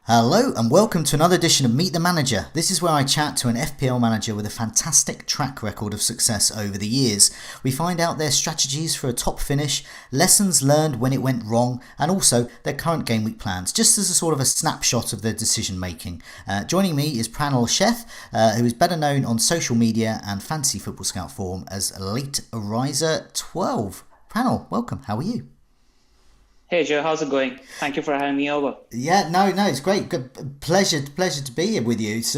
Hello and welcome to another edition of Meet the Manager. This is where I chat to an FPL manager with a fantastic track record of success over the years. We find out their strategies for a top finish, lessons learned when it went wrong, and also their current game week plans, just as a sort of a snapshot of their decision making. Joining me is Pranil Sheth, who is better known on social media and Fantasy Football Scout forum as Lateriser12. Pranil, welcome. How are you? Hey Joe, how's it going? Thank you for having me over. Yeah, no, it's great. Good, pleasure to be here with you. It's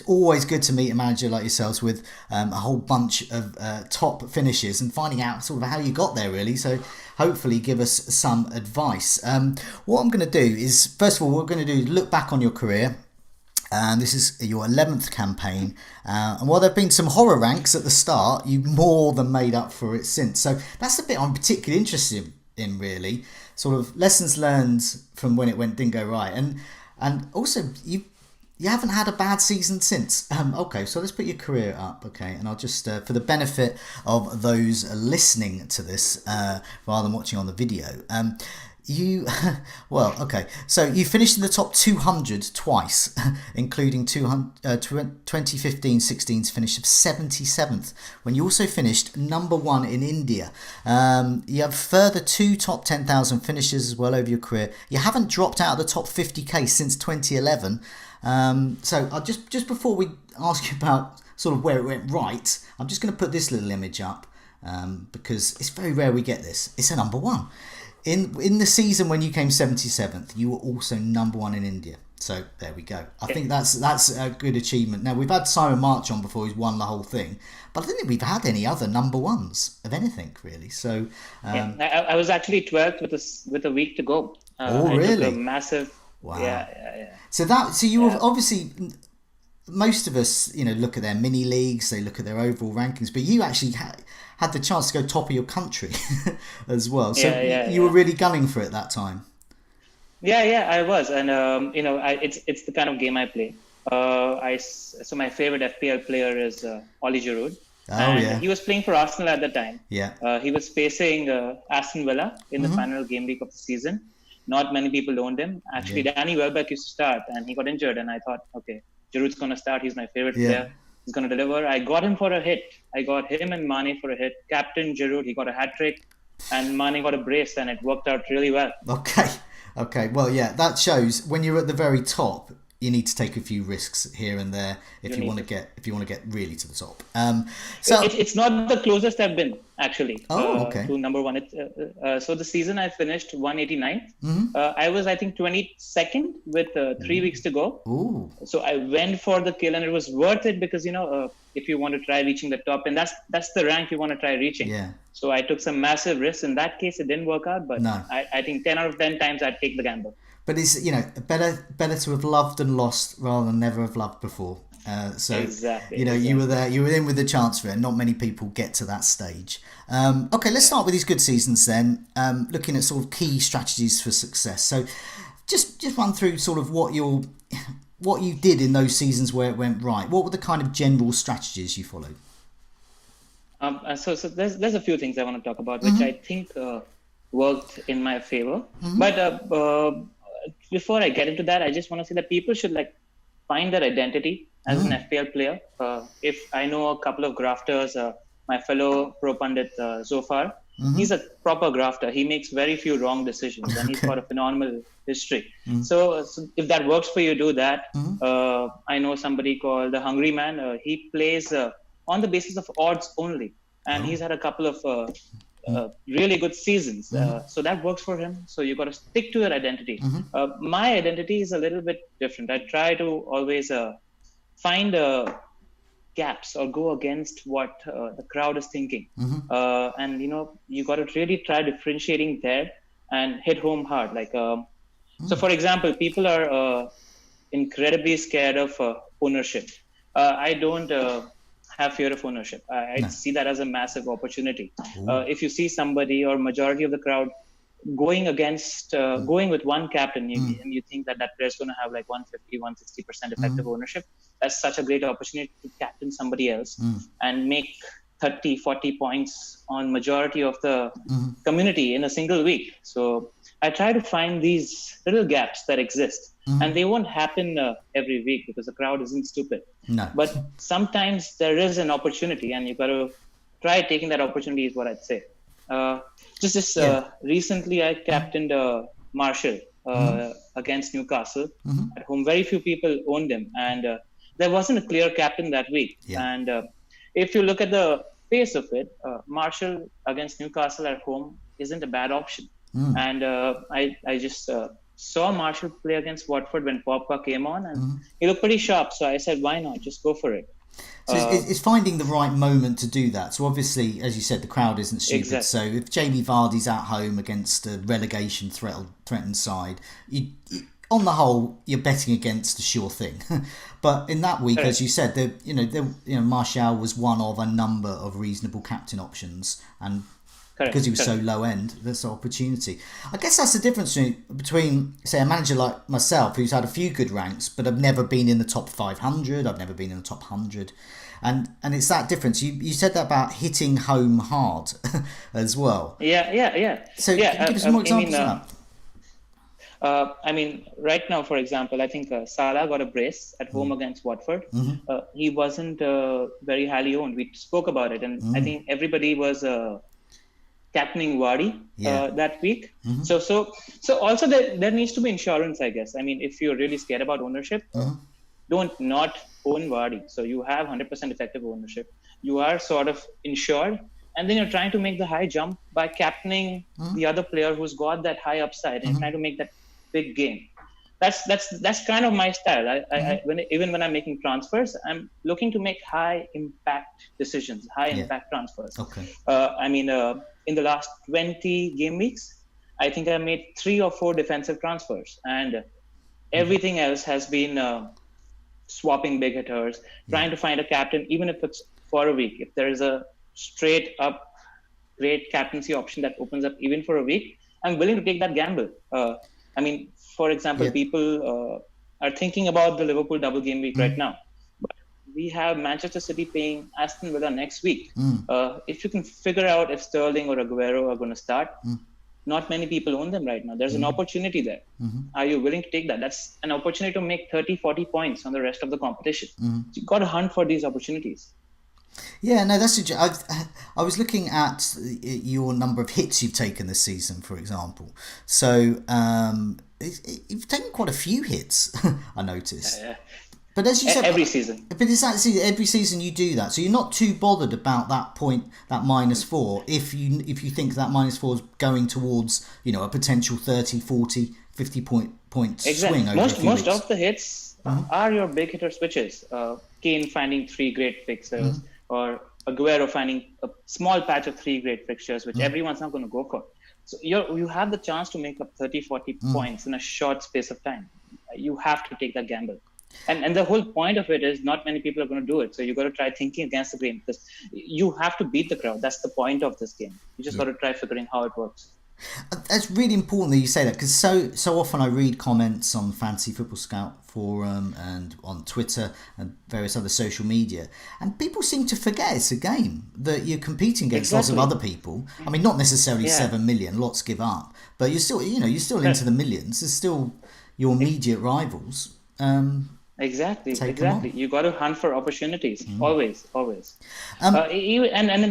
always good to meet a manager like yourselves with a whole bunch of top finishes and finding out sort of how you got there, really. So hopefully give us some advice. What I'm going to do is, first of all, what we're going to do is look back on your career. And this is your 11th campaign. And while there have been some horror ranks at the start, you've more than made up for it since. So that's the bit I'm particularly interested in, really. Sort of lessons learned from when it didn't go right, and also you haven't had a bad season since. Okay, so let's put your career up, okay, and I'll just for the benefit of those listening to this rather than watching on the video. So you finished in the top 200 twice, including 2015-16's finish of 77th, when you also finished number one in India. You have further two top 10,000 finishes as well over your career. You haven't dropped out of the top 50k since 2011. So I'll just before we ask you about sort of where it went right, I'm just going to put this little image up because it's very rare we get this. It's a number one. In the season when you came 77th, you were also number one in India. So there we go. I think that's a good achievement. Now, we've had Simon March on before, he's won the whole thing. But I don't think we've had any other number ones of anything, really. So I was actually 12th with a week to go. Really? I took a massive... Wow. Yeah. So you were obviously... Most of us, look at their mini leagues, they look at their overall rankings, but you actually had the chance to go top of your country as well. So you were really gunning for it that time. Yeah, I was, and it's the kind of game I play. So my favorite FPL player is Oli Giroud. He was playing for Arsenal at the time. Yeah. He was facing Aston Villa in the final game week of the season. Not many people owned him. Actually, Danny Welbeck used to start, and he got injured, and I thought, okay, Giroud's going to start. He's my favorite player. He's going to deliver. I got him for a hit. I got him and Mane for a hit. Captain Giroud, he got a hat-trick, and Mane got a brace, and it worked out really well. Okay. Well, yeah, that shows when you're at the very top, you need to take a few risks here and there if you want to get really to the top. So it's not the closest I've been actually to number one. So the season I finished 189th. Mm-hmm. I was, I think, 22nd with 3 weeks to go. Ooh. So I went for the kill, and it was worth it because if you want to try reaching the top, and that's the rank you want to try reaching. Yeah. So I took some massive risks. In that case, it didn't work out, but no. I think 10 out of 10 times I'd take the gamble. But it's better to have loved and lost rather than never have loved before. Exactly. You were there, you were in with the chance for it. Not many people get to that stage. Okay, let's start with these good seasons then. Looking at sort of key strategies for success. So just run through sort of what you did in those seasons where it went right. What were the kind of general strategies you followed? So there's a few things I want to talk about, which I think worked in my favor. Mm-hmm. But before I get into that, I just want to say that people should find their identity as an FPL player. If I know a couple of grafters, my fellow ProPundit Zofar, he's a proper grafter. He makes very few wrong decisions, and he's got a phenomenal history. So if that works for you, do that. I know somebody called the Hungry Man. He plays on the basis of odds only, and he's had a couple of really good seasons. So that works for him. So you got to stick to your identity. My identity is a little bit different. I try to always find gaps or go against what the crowd is thinking. And you got to really try differentiating there and hit home hard. So for example, people are incredibly scared of ownership. I don't have fear of ownership. I see that as a massive opportunity. If you see somebody or majority of the crowd going with one captain, and you think that player is going to have 150, 160% effective ownership, that's such a great opportunity to captain somebody else and make 30, 40 points on majority of the community in a single week. So I try to find these little gaps that exist. and they won't happen every week because the crowd isn't stupid. No. But sometimes there is an opportunity, and you've got to try taking that opportunity, is what I'd say. Recently, I captained Marshall against Newcastle at home. Very few people owned him, and there wasn't a clear captain that week. And if you look at the pace of it, Marshall against Newcastle at home isn't a bad option. And I just saw Marshall play against Watford when Pogba came on, and he looked pretty sharp. So I said, why not? Just go for it. So it's finding the right moment to do that. So obviously, as you said, the crowd isn't stupid. Exactly. So if Jamie Vardy's at home against a relegation threatened side, on the whole, you're betting against a sure thing. But in that week, as you said, Martial was one of a number of reasonable captain options, and because he was so low end, there's an opportunity. I guess that's the difference between, say, a manager like myself who's had a few good ranks, but I've never been in the top 500. I've never been in the top 100, and it's that difference. You said that about hitting home hard as well. Yeah. So can you give us some more examples of that? Right now, for example, I think Salah got a brace at home against Watford. He wasn't very highly owned. We spoke about it, and I think everybody was captaining Vardy that week. So also there needs to be insurance, I guess. I mean, if you're really scared about ownership, don't not own Vardy. So you have 100% effective ownership. You are sort of insured, and then you're trying to make the high jump by captaining the other player who's got that high upside, and trying to make that big game. That's kind of my style. Even when I'm making transfers, I'm looking to make high impact decisions, high impact transfers. Okay. In the last 20 game weeks, I think I made 3 or 4 defensive transfers, and everything else has been swapping big hitters, trying to find a captain, even if it's for a week. If there is a straight up great captaincy option that opens up even for a week, I'm willing to take that gamble. For example, people are thinking about the Liverpool double game week right now. But we have Manchester City playing Aston Villa next week. If you can figure out if Sterling or Aguero are going to start, not many people own them right now. There's an opportunity there. Are you willing to take that? That's an opportunity to make 30, 40 points on the rest of the competition. So you've got to hunt for these opportunities. Yeah, no, that's I was looking at your number of hits you've taken this season, for example. So you've taken quite a few hits, I noticed. But as you said, every season. But it's actually every season you do that, so you're not too bothered about that point, that -4, if you think that -4 is going towards a potential 30, 40, 50 point swing over most of the hits are your big hitter switches. Kane finding 3 great fixtures, or Aguero finding a small patch of 3 great fixtures, which everyone's not going to go for. So you have the chance to make up 30, 40 points in a short space of time. You have to take that gamble. And the whole point of it is not many people are going to do it. So you got to try thinking against the grain, because you have to beat the crowd. That's the point of this game. You just got to try figuring how it works. That's really important that you say that, because so often I read comments on Fantasy Football Scout forum and on Twitter and various other social media, and people seem to forget it's a game, that you're competing against lots of other people. I mean, not necessarily 7 million, lots give up, but you're still into the millions. There's still your immediate rivals. Exactly. You got to hunt for opportunities, always. And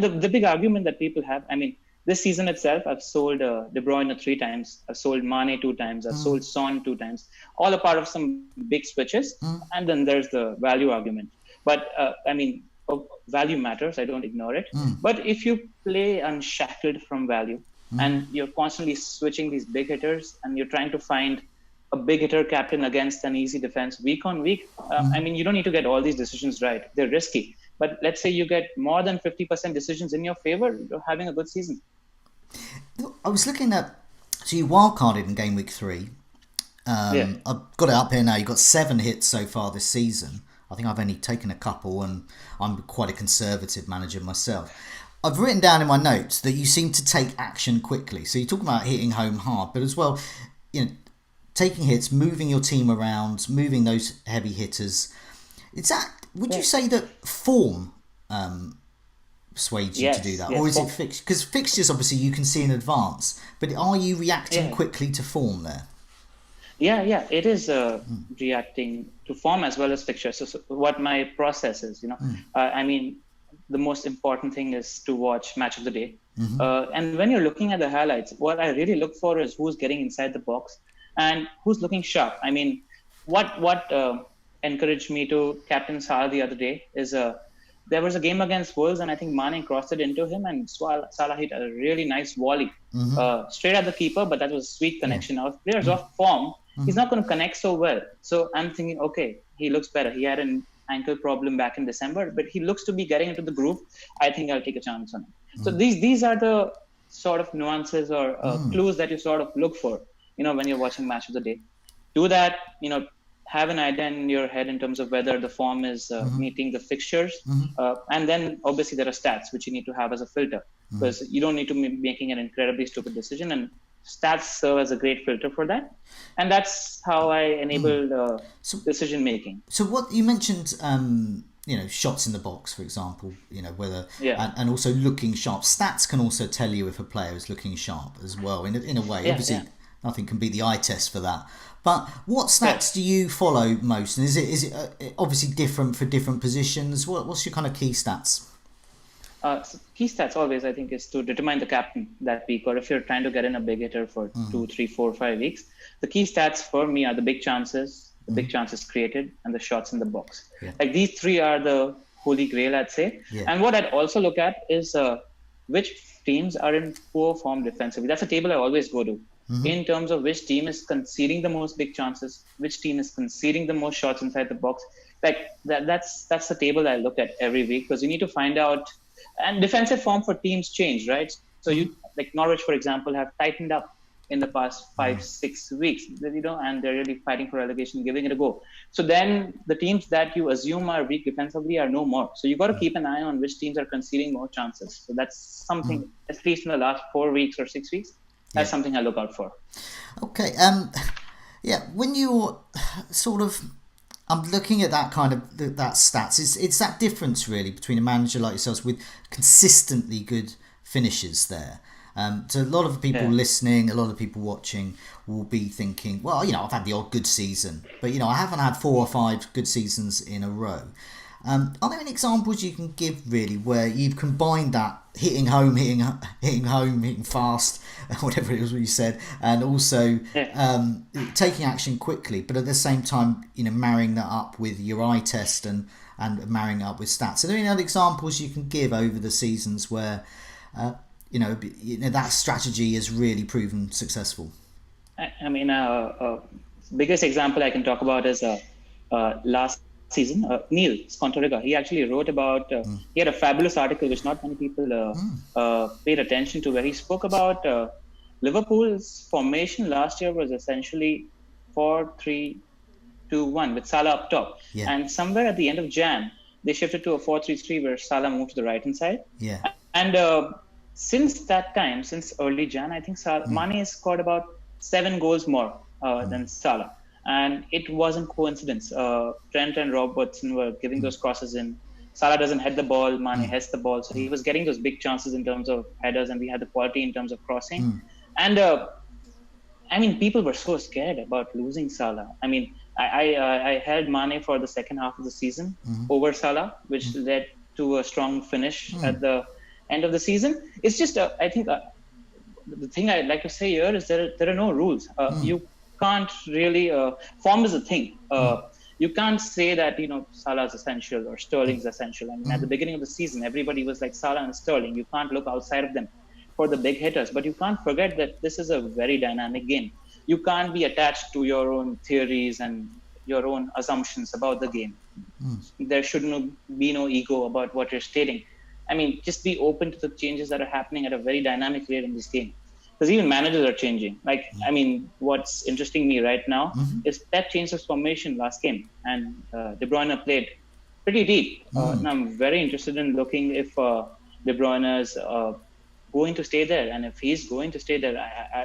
the big argument that people have, I mean, this season itself, I've sold De Bruyne 3 times. I've sold Mane 2 times. I've sold Son 2 times. All a part of some big switches. And then there's the value argument. But value matters. I don't ignore it. But if you play unshackled from value and you're constantly switching these big hitters and you're trying to find a big hitter captain against an easy defense week on week, you don't need to get all these decisions right. They're risky. But let's say you get more than 50% decisions in your favor, you're having a good season. I was looking at, so you wildcarded in Gameweek 3. I've got it up here now. You've got 7 hits so far this season. I think I've only taken a couple, and I'm quite a conservative manager myself. I've written down in my notes that you seem to take action quickly. So you talk about hitting home hard, but as well, taking hits, moving your team around, moving those heavy hitters. Would you say that form persuades you to do that, or is it fixed? Because fixtures, obviously, you can see in advance, but are you reacting quickly to form there? Yeah, it is reacting to form as well as fixtures. So what my process is, I mean, the most important thing is to watch match of the day. And when you're looking at the highlights, what I really look for is who's getting inside the box and who's looking sharp. I mean, what encouraged me to captain Salah the other day is there was a game against Wolves, and I think Mane crossed it into him, and Salah hit a really nice volley straight at the keeper, but that was a sweet connection. Now, if players off form, he's not going to connect so well. So I'm thinking, okay, he looks better. He had an ankle problem back in December, but he looks to be getting into the groove. I think I'll take a chance on him. So these are the sort of nuances or clues that you sort of look for, when you're watching match of the day. Do that, have an idea in your head in terms of whether the form is meeting the fixtures. And then obviously there are stats which you need to have as a filter, because you don't need to be making an incredibly stupid decision, and stats serve as a great filter for that. And that's how I enable decision making. So what you mentioned, shots in the box, for example, whether, and also looking sharp. Stats can also tell you if a player is looking sharp as well, in a way. Obviously, nothing can beat the eye test for that. But what stats do you follow most? And is it obviously different for different positions? What's your kind of key stats? So key stats always, I think, is to determine the captain that week, or if you're trying to get in a big hitter for 2, 3, 4, 5 weeks. The key stats for me are the big chances, the big chances created, and the shots in the box. Like these three are the holy grail, I'd say. And what I'd also look at is which teams are in poor form defensively. That's a table I always go to. In terms of which team is conceding the most big chances, which team is conceding the most shots inside the box. Like that's the table I look at every week, because you need to find out. And defensive form for teams change, right? So you, like Norwich, for example, have tightened up in the past 5-6 weeks, and they're really fighting for relegation, giving it a go. So then the teams that you assume are weak defensively are no more. So you got to keep an eye on which teams are conceding more chances. So that's something, at least in the last 4 weeks or 6 weeks, that's something I look out for. Okay. When you're sort of, I'm looking at that kind of that stats. It's that difference really between a manager like yourselves with consistently good finishes there. So a lot of people listening, a lot of people watching will be thinking, well, I've had the odd good season, but I haven't had 4 or 5 good seasons in a row. Are there any examples you can give really where you've combined that hitting home, hitting fast, whatever it was you said, and also taking action quickly, but at the same time, marrying that up with your eye test and marrying it up with stats? Are there any other examples you can give over the seasons where that strategy has really proven successful? I mean, biggest example I can talk about is last season, Neil Scontoriga. He actually wrote about, he had a fabulous article which not many people paid attention to, where he spoke about Liverpool's formation last year was essentially 4-3-2-1 with Salah up top. And somewhere at the end of Jan, they shifted to a 4-3-3 where Salah moved to the right-hand side. And since that time, since early Jan, I think Mane has scored about 7 goals more than Salah. And it wasn't coincidence. Trent and Robertson were giving those crosses in. Salah doesn't head the ball, Mane heads the ball. So he was getting those big chances in terms of headers, and we had the quality in terms of crossing. And I mean, people were so scared about losing Salah. I mean, I held Mane for the second half of the season over Salah, which led to a strong finish at the end of the season. It's just, I think, the thing I'd like to say here is there are no rules. You can't really, form is a thing. You can't say that, Salah is essential or Sterling is essential. I mean, at the beginning of the season, everybody was like Salah and Sterling. You can't look outside of them for the big hitters. But you can't forget that this is a very dynamic game. You can't be attached to your own theories and your own assumptions about the game. There should be no ego about what you're stating. I mean, just be open to the changes that are happening at a very dynamic rate in this game. Because even managers are changing. Like, I mean, what's interesting me right now is Pep changed his formation last game, and De Bruyne played pretty deep. And I'm very interested in looking if De Bruyne is going to stay there. And if he's going to stay there,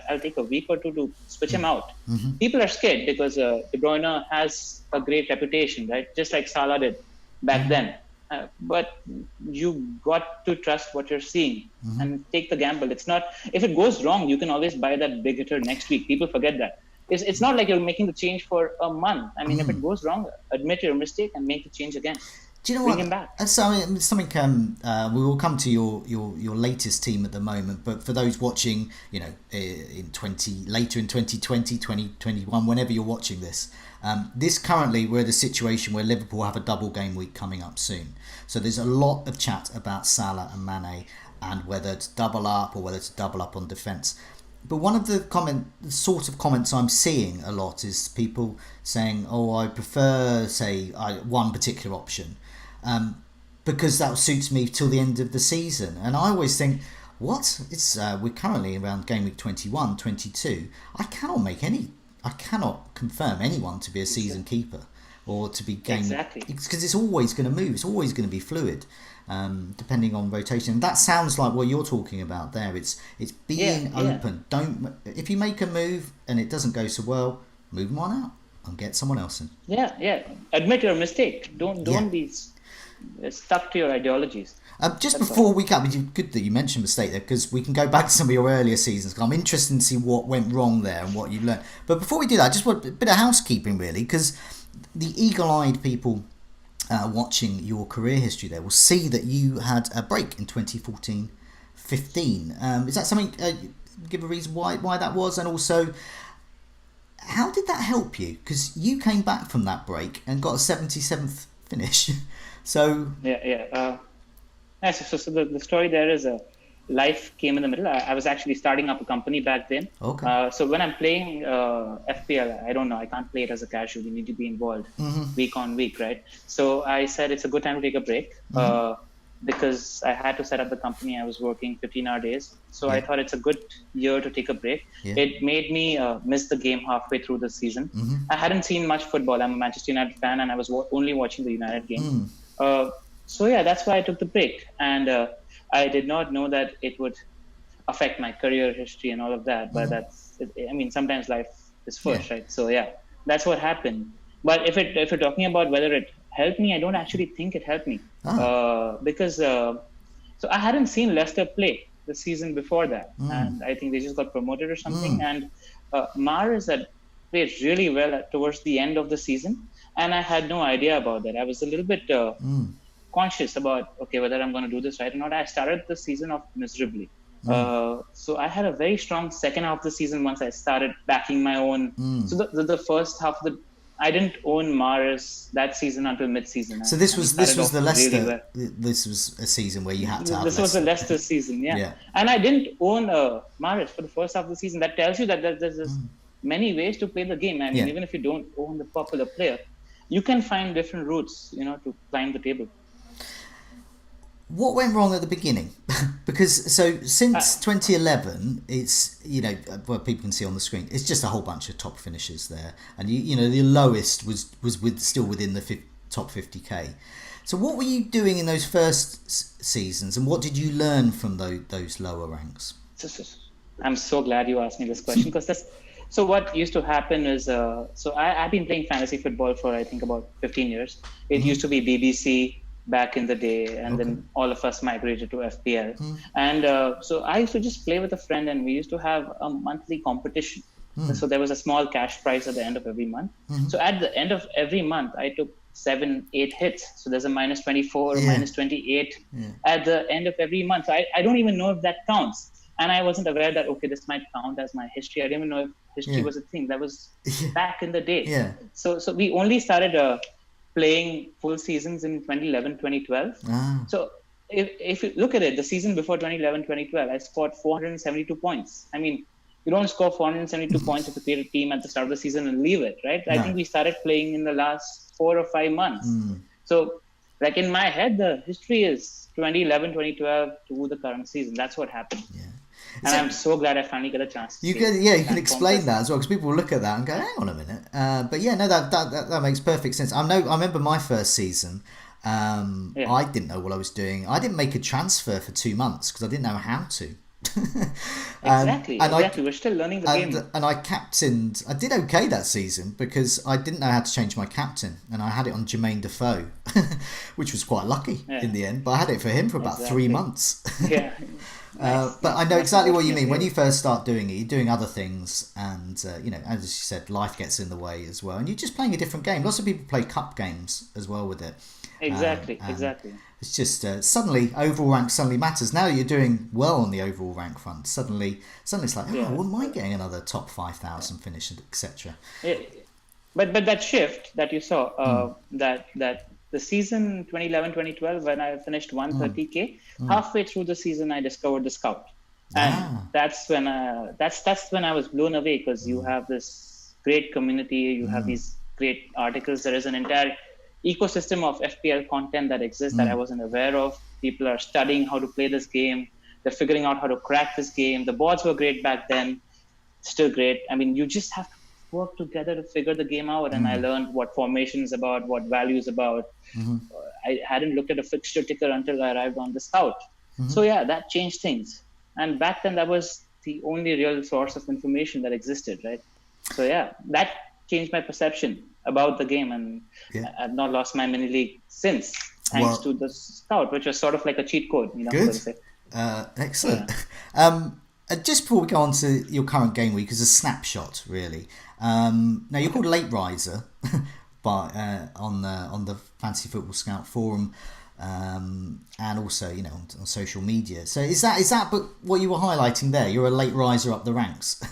I'll take a week or two to switch him out. People are scared because De Bruyne has a great reputation, right? Just like Salah did back then. But you got to trust what you're seeing and take the gamble. It's not, if it goes wrong, you can always buy that big hitter next week. People forget that. it's not like you're making the change for a month. I mean, if it goes wrong, admit your mistake and make the change again. Do you know Bring what? him back. So I mean, something. We will come to your latest team at the moment, but for those watching, you know, later in 2020, 2021, whenever you're watching this, this currently we're in a situation where Liverpool have a double game week coming up soon. So there's a lot of chat about Salah and Mane and whether to double up or whether to double up on defence. But one of the sort of comments I'm seeing a lot is people saying, "Oh, I prefer, say, one particular option." Because that suits me till the end of the season. And I always think, what? We're currently around game week 21, 22. I cannot confirm anyone to be a season keeper or to be game. Exactly. Because it's always going to move. It's always going to be fluid, depending on rotation. And that sounds like what you're talking about there. It's being open. If you make a move and it doesn't go so well, move one out and get someone else in. Yeah. Admit your mistake. Don't be stuck to your ideologies. Before we come, it's good that you mentioned mistake there, because we can go back to some of your earlier seasons. I'm interested to see what went wrong there and what you learned. But before we do that, I just want a bit of housekeeping, really, because the eagle-eyed people watching your career history there will see that you had a break in 2014-15. Is that something? Give a reason why that was, and also, how did that help you? Because you came back from that break and got a 77th finish. So so the story there is life came in the middle. I was actually starting up a company back then. Okay. So when I'm playing FPL, I don't know, I can't play it as a casual. You need to be involved week on week, right? So I said it's a good time to take a break because I had to set up the company. I was working 15-hour days. So I thought it's a good year to take a break. Yeah. It made me miss the game halfway through the season. I hadn't seen much football. I'm a Manchester United fan and I was only watching the United game. So that's why I took the break. And I did not know that it would affect my career history and all of that. But sometimes life is first, right? So that's what happened. But if you're talking about whether it helped me, I don't actually think it helped me. Because so I hadn't seen Leicester play the season before that. And I think they just got promoted or something. And Mahrez had played really well towards the end of the season. And I had no idea about that. I was a little bit conscious about, whether I'm going to do this right or not. I started the season off miserably. So I had a very strong second half of the season once I started backing my own. So the first half of I didn't own Mahrez that season until mid-season. So this was the Leicester. Really well. This was a season where you had to have This was a Leicester season, And I didn't own Mahrez for the first half of the season. That tells you that there's many ways to play the game. I mean, even if you don't own the popular player, you can find different routes, to climb the table. What went wrong at the beginning? Because since 2011, it's what people can see on the screen. It's just a whole bunch of top finishes there, and the lowest was still within the top 50k. So what were you doing in those first seasons, and what did you learn from those lower ranks? I'm so glad you asked me this question because So what used to happen is, I've been playing fantasy football for I think about 15 years. It used to be BBC back in the day, and then all of us migrated to FPL. And so I used to just play with a friend, and we used to have a monthly competition. So there was a small cash prize at the end of every month. So at the end of every month, I took 7-8 hits. So there's a minus 24, minus 28 at the end of every month. So I don't even know if that counts. And I wasn't aware that, this might count as my history. I didn't even know if history was a thing. That was back in the day. So we only started playing full seasons in 2011, 2012. So if you look at it, the season before 2011, 2012, I scored 472 points. I mean, you don't score 472 points if you create a team at the start of the season and leave it, right? I think we started playing in the last 4 or 5 months. So like in my head, the history is 2011, 2012 to the current season. That's what happened. And I'm so glad I finally got a chance. You can explain that as well, because people will look at that and go, "Hang on a minute." That makes perfect sense. I remember my first season. I didn't know what I was doing. I didn't make a transfer for 2 months because I didn't know how to. Exactly. We're still learning the game. And I captained. I did okay that season because I didn't know how to change my captain, and I had it on Jermaine Defoe, which was quite lucky in the end. But I had it for him for about 3 months. But I know exactly what you mean. When you first start doing it, you're doing other things, and as you said, life gets in the way as well. And you're just playing a different game. Lots of people play cup games as well with it. Exactly. It's just suddenly overall rank suddenly matters. Now you're doing well on the overall rank front. Suddenly it's like, wouldn't mind getting another top 5,000 finish, etc. But that shift that you saw, that the season 2011-2012 when I finished 130k, halfway through the season I discovered the scout, and that's when I was blown away, because you have this great community, you have these great articles. There is an entire ecosystem of FPL content that exists that I wasn't aware of. People are studying how to play this game. They're figuring out how to crack this game. The boards were great back then, still great. I mean, you just have to work together to figure the game out. And I learned what formation is about, what value is about. I hadn't looked at a fixture ticker until I arrived on the scout. So yeah, that changed things. And back then that was the only real source of information that existed, right? So yeah, that changed my perception about the game, and I've not lost my mini league since, thanks to the scout, which was sort of like a cheat code. Good. So to say. Excellent. Just before we go on to your current game week, as a snapshot, really. Now you're called Late Riser, but on the Fantasy Football Scout forum, and also on social media. So is that what you were highlighting there? You're a late riser up the ranks.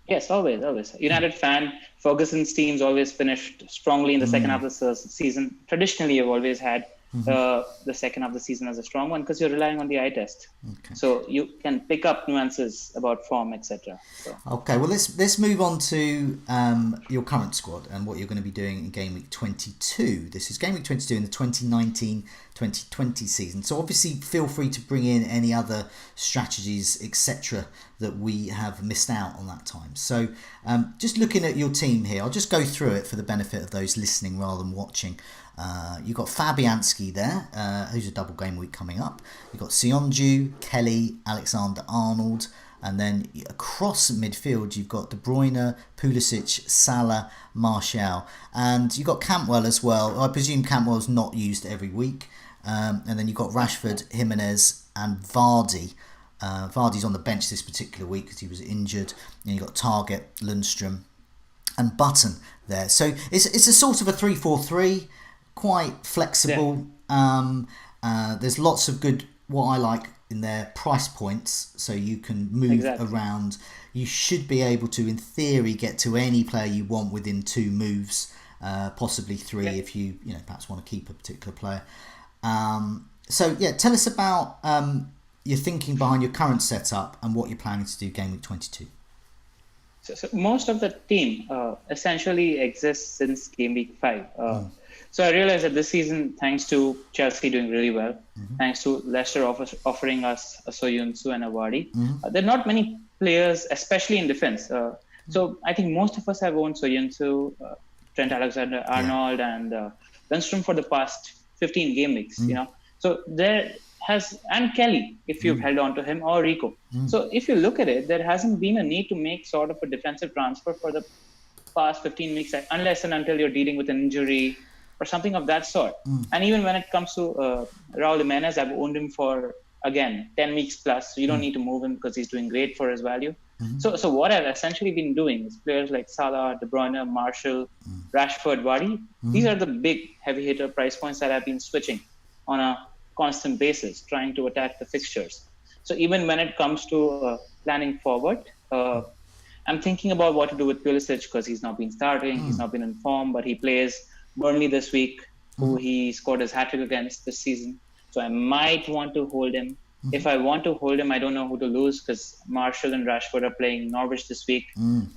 Yes, always. United fan. Ferguson's teams always finished strongly in the second half of the season. Traditionally, you've always had the second half of the season as a strong one, because you're relying on the eye test. Okay. So you can pick up nuances about form, etc. So. Okay, well let's move on to your current squad and what you're going to be doing in Game Week 22. This is Game Week 22 in the 2019-2020 season. So obviously feel free to bring in any other strategies, etc. that we have missed out on that time. So just looking at your team here, I'll just go through it for the benefit of those listening rather than watching. You've got Fabianski there, who's a double game week coming up. You've got Sionju, Kelly, Alexander-Arnold, and then across midfield you've got De Bruyne, Pulisic, Salah, Martial, and you've got Cantwell as well. I presume Cantwell's not used every week. And then you've got Rashford, Jimenez, and Vardy. Vardy's on the bench this particular week because he was injured. And you've got Target, Lundstrom, and Button there. So it's a sort of a 3-4-3. Quite flexible. There's lots of good, what I like in their price points, so you can move around. You should be able to, in theory, get to any player you want within 2 moves, possibly 3 if you perhaps want to keep a particular player. So tell us about your thinking behind your current setup and what you're planning to do Game Week 22. So most of the team essentially exists since Game Week 5. So I realized that this season, thanks to Chelsea doing really well, thanks to Leicester offering us a Soyuncu and a Vardy, there are not many players, especially in defense. So I think most of us have owned Soyuncu, Trent Alexander-Arnold, and Lundstrom for the past 15 game weeks. So there and Kelly, if you've held on to him, or Rico. So if you look at it, there hasn't been a need to make sort of a defensive transfer for the past 15 weeks, unless and until you're dealing with an injury or something of that sort. And even when it comes to Raul Jimenez, I've owned him for, again, 10 weeks plus. So you don't need to move him because he's doing great for his value. So what I've essentially been doing is players like Salah, De Bruyne, Martial, Rashford, Vardy. These are the big heavy hitter price points that I've been switching on a constant basis, trying to attack the fixtures. So even when it comes to planning forward, I'm thinking about what to do with Pulisic, because he's not been starting, he's not been in form, but he plays Burnley this week, who he scored his hat-trick against this season. So I might want to hold him. If I want to hold him, I don't know who to lose, because Martial and Rashford are playing Norwich this week.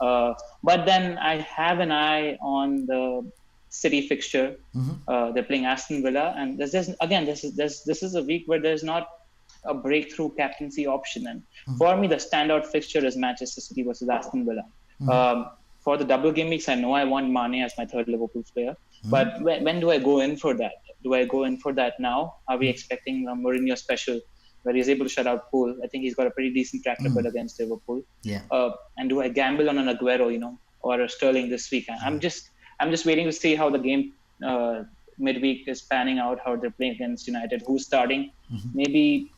But then I have an eye on the City fixture. They're playing Aston Villa, and this is a week where there's not a breakthrough captaincy option. And for me, the standout fixture is Manchester City versus Aston Villa. For the double game weeks, I know I want Mane as my third Liverpool player. But when do I go in for that? Do I go in for that now? Are we expecting a Mourinho special where he's able to shut out Poole? I think he's got a pretty decent track record against Liverpool. And do I gamble on an Aguero, or a Sterling this week? I'm just waiting to see how the game midweek is panning out, how they're playing against United, who's starting. Maybe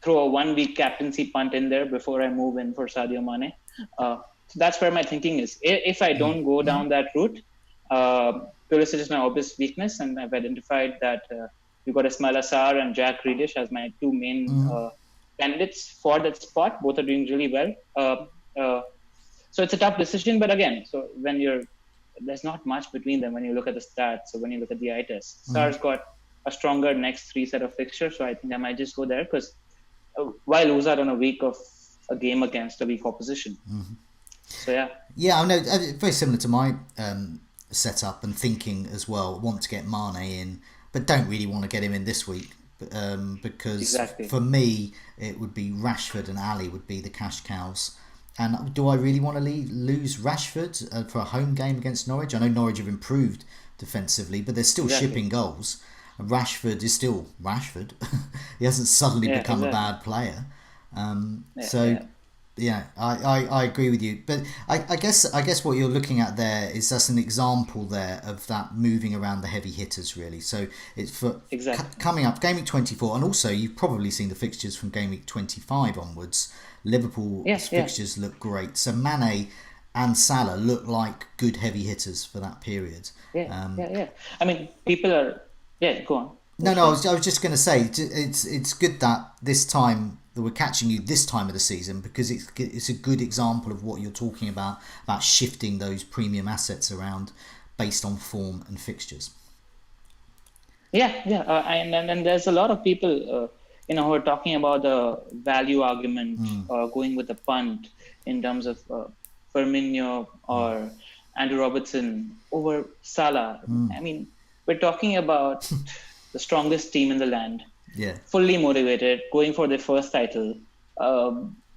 throw a 1 week captaincy punt in there before I move in for Sadio Mane. So that's where my thinking is. If I don't go down that route, Pulisic is my obvious weakness, and I've identified that you've got Ismail Assar and Jack Grealish as my two main candidates for that spot. Both are doing really well. So it's a tough decision, but again, so there's not much between them when you look at the stats. So when you look at the eye test, Sar's got a stronger next 3 set of fixtures, so I think I might just go there because why lose out on a week of a game against a weak opposition? So I know, very similar to my setup and thinking as well. Want to get Mane in, but don't really want to get him in this week because for me it would be Rashford and Ali would be the cash cows. And do I really want to lose Rashford for a home game against Norwich? I know Norwich have improved defensively, but they're still shipping goals. And Rashford is still Rashford. He hasn't suddenly become a bad player. I agree with you. But I guess what you're looking at there is that's an example there of that moving around the heavy hitters, really. So it's for coming up, Game Week 24, and also you've probably seen the fixtures from Game Week 25 onwards. Liverpool's fixtures look great. So Mane and Salah look like good heavy hitters for that period. I mean, people are... Yeah, go on. No, I was just going to say, it's good that this time, that we're catching you this time of the season, because it's a good example of what you're talking about shifting those premium assets around based on form and fixtures. And there's a lot of people... who are talking about the value argument or going with the punt in terms of Firmino or Andrew Robertson over Salah. I mean, we're talking about the strongest team in the land, fully motivated, going for their first title.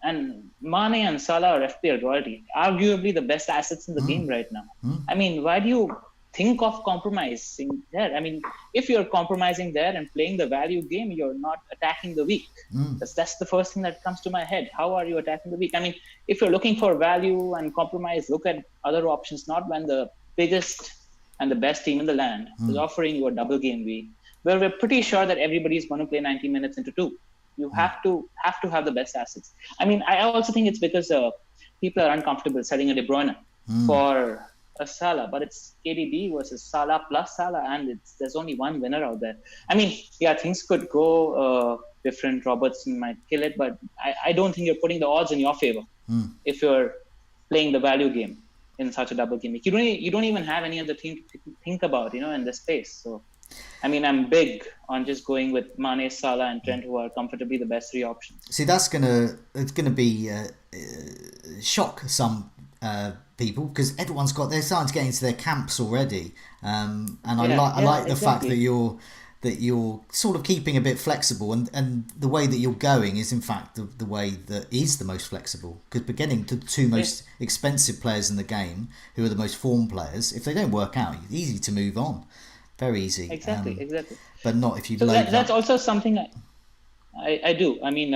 And Mane and Salah are FPL royalty, arguably the best assets in the game right now. I mean, why do you think of compromising there? I mean, if you're compromising there and playing the value game, you're not attacking the weak. That's the first thing that comes to my head. How are you attacking the weak? I mean, if you're looking for value and compromise, look at other options, not when the biggest and the best team in the land is offering you a double game week, where we're pretty sure that everybody's going to play 90 minutes into 2. You have to have the best assets. I mean, I also think it's because people are uncomfortable selling a De Bruyne for a Salah, but it's KDB versus Salah plus Salah, and there's only one winner out there. I mean, things could go different. Robertson might kill it, but I don't think you're putting the odds in your favor if you're playing the value game in such a double game. You don't even have any other team to think about, in this space. So, I mean, I'm big on just going with Mane, Salah, and Trent, who are comfortably the best 3 options. See, it's gonna be shock some people, because everyone's they're starting to get into their camps already, and I like the fact that you're sort of keeping a bit flexible, and the way that you're going is in fact the way that is the most flexible, because beginning to the 2 most expensive players in the game, who are the most formed players, if they don't work out, it's easy to move on, very easy. Exactly. But not if you load up. That's also something I do. I mean,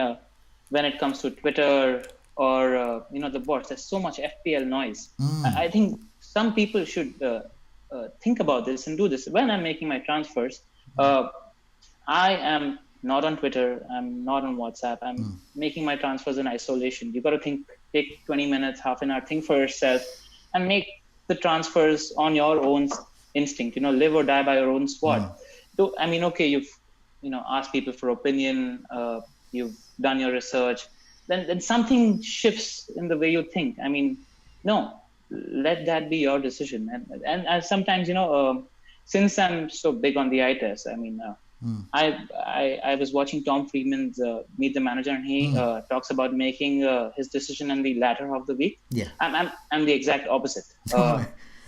when it comes to Twitter or the bots, there's so much FPL noise. I think some people should think about this and do this. When I'm making my transfers, I am not on Twitter, I'm not on WhatsApp, I'm making my transfers in isolation. You got to take 20 minutes, half an hour, think for yourself, and make the transfers on your own instinct, live or die by your own squad. I mean, okay, you've asked people for opinion, you've done your research, then something shifts in the way you think. I mean, no, let that be your decision. And sometimes, since I'm so big on the eye test, I mean, I was watching Tom Friedman's Meet the Manager, and he talks about making his decision in the latter half of the week. Yeah. I'm the exact opposite.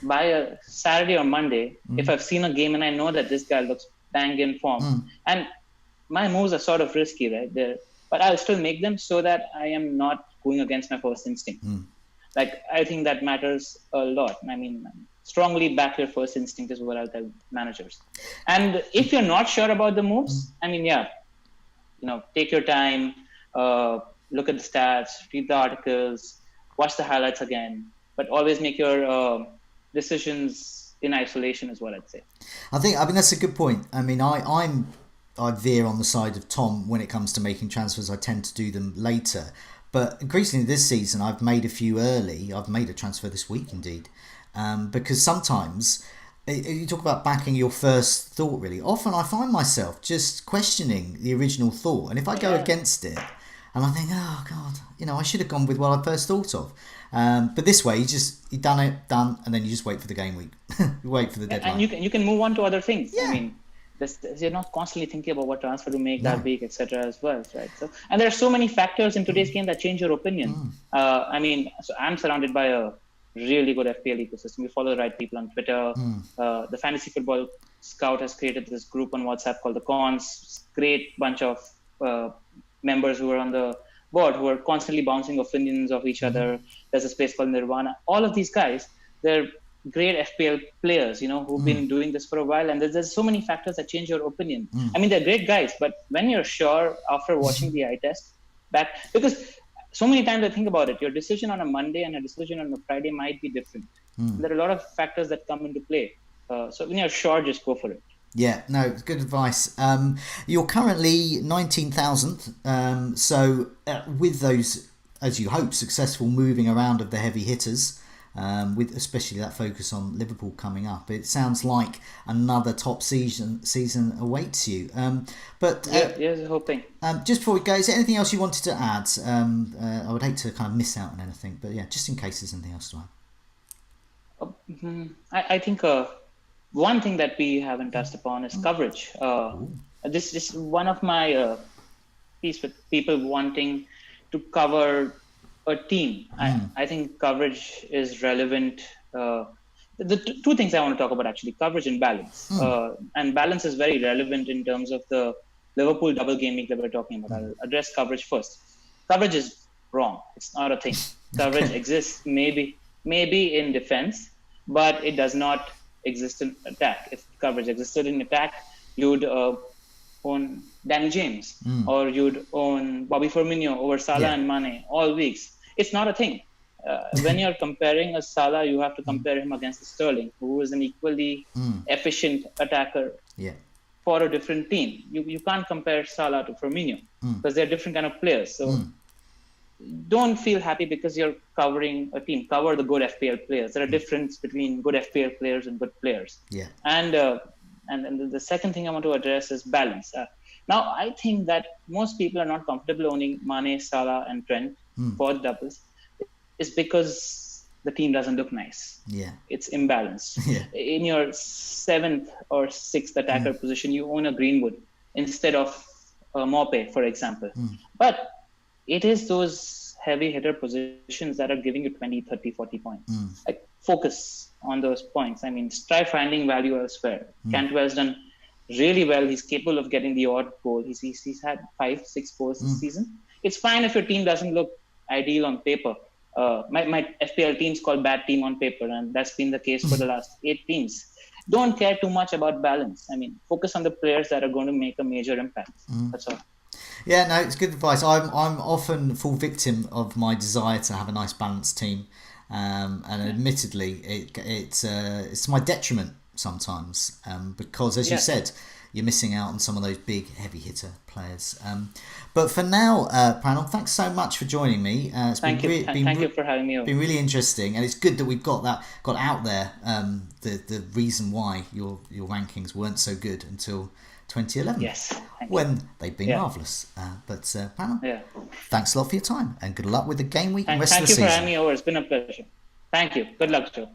By a Saturday or Monday, if I've seen a game and I know that this guy looks bang in form, and my moves are sort of risky, right? But I'll still make them so that I am not going against my first instinct. Like, I think that matters a lot. I mean, strongly back your first instinct is what I'll tell managers. And if you're not sure about the moves, I mean, take your time, look at the stats, read the articles, watch the highlights again, but always make your decisions in isolation is what I'd say. I mean, that's a good point. I mean, I'm I veer on the side of Tom when it comes to making transfers. I tend to do them later. But increasingly this season, I've made a few early. I've made a transfer this week, indeed. Because sometimes, you talk about backing your first thought, really. Often I find myself just questioning the original thought. And if I go against it, and I think, oh, God, I should have gone with what I first thought of. But this way, you done, and then you just wait for the game week. You wait for the deadline. And you can move on to other things. Yeah. I mean, you're not constantly thinking about what transfer to make that week, etc. as well, right? So, and there are so many factors in today's game that change your opinion. So I'm surrounded by a really good FPL ecosystem. You follow the right people on Twitter. The Fantasy Football Scout has created this group on WhatsApp called the Cons. Great bunch of members who are on the board who are constantly bouncing opinions of each other. There's a space called Nirvana. All of these guys, they're great FPL players, who've been doing this for a while. And there's so many factors that change your opinion. I mean, they're great guys, but when you're sure after watching the eye test back, because so many times I think about it, your decision on a Monday and a decision on a Friday might be different. There are a lot of factors that come into play. So when you're sure, just go for it. Yeah, no, it's good advice. You're currently 19,000th. So with those, as you hope, successful moving around of the heavy hitters, with especially that focus on Liverpool coming up, it sounds like another top season awaits you. Here's hoping. Just before we go, is there anything else you wanted to add? I would hate to kind of miss out on anything, but yeah, just in case there's anything else to add. I think one thing that we haven't touched upon is coverage. This is one of my piece with people wanting to cover a team. I think coverage is relevant. The two things I want to talk about actually, coverage and balance. And balance is very relevant in terms of the Liverpool double game week that we're talking about. I'll address coverage first. Coverage is wrong. It's not a thing. Coverage exists maybe in defense, but it does not exist in attack. If coverage existed in attack, you'd own Danny James or you'd own Bobby Firmino over Salah and Mane all weeks. It's not a thing. When you're comparing a Salah, you have to compare him against Sterling, who is an equally efficient attacker for a different team. You can't compare Salah to Firmino because they're different kind of players. So don't feel happy because you're covering a team. Cover the good FPL players. There are difference between good FPL players and good players. Yeah. And the second thing I want to address is balance. Now, I think that most people are not comfortable owning Mane, Salah, and Trent for the doubles. It's because the team doesn't look nice. Yeah. It's imbalanced. In your 7th or 6th attacker position, you own a Greenwood instead of Mope, for example. But it is those heavy hitter positions that are giving you 20, 30, 40 points. Like, focus on those points. I mean, try finding value elsewhere. Cantwell's done really well. He's capable of getting the odd goal. He's had 5-6 goals this season. It's fine if your team doesn't look ideal on paper. My FPL team's called bad team on paper, and that's been the case for the last 8 teams. Don't care too much about balance. I mean, focus on the players that are going to make a major impact. That's all. Yeah, no, it's good advice. I'm often full victim of my desire to have a nice balanced team, and admittedly, it's my detriment sometimes because, as you said, you're missing out on some of those big heavy hitter players. But for now, Pranil, thanks so much for joining me. Thank you for having me over. It's been really interesting, and it's good that we've got out there. The reason why your rankings weren't so good until 2011. Yes. When they've been marvellous. But Pranil, thanks a lot for your time, and good luck with the game week and rest of the season. Thank you for having me over. It's been a pleasure. Thank you. Good luck, Joe.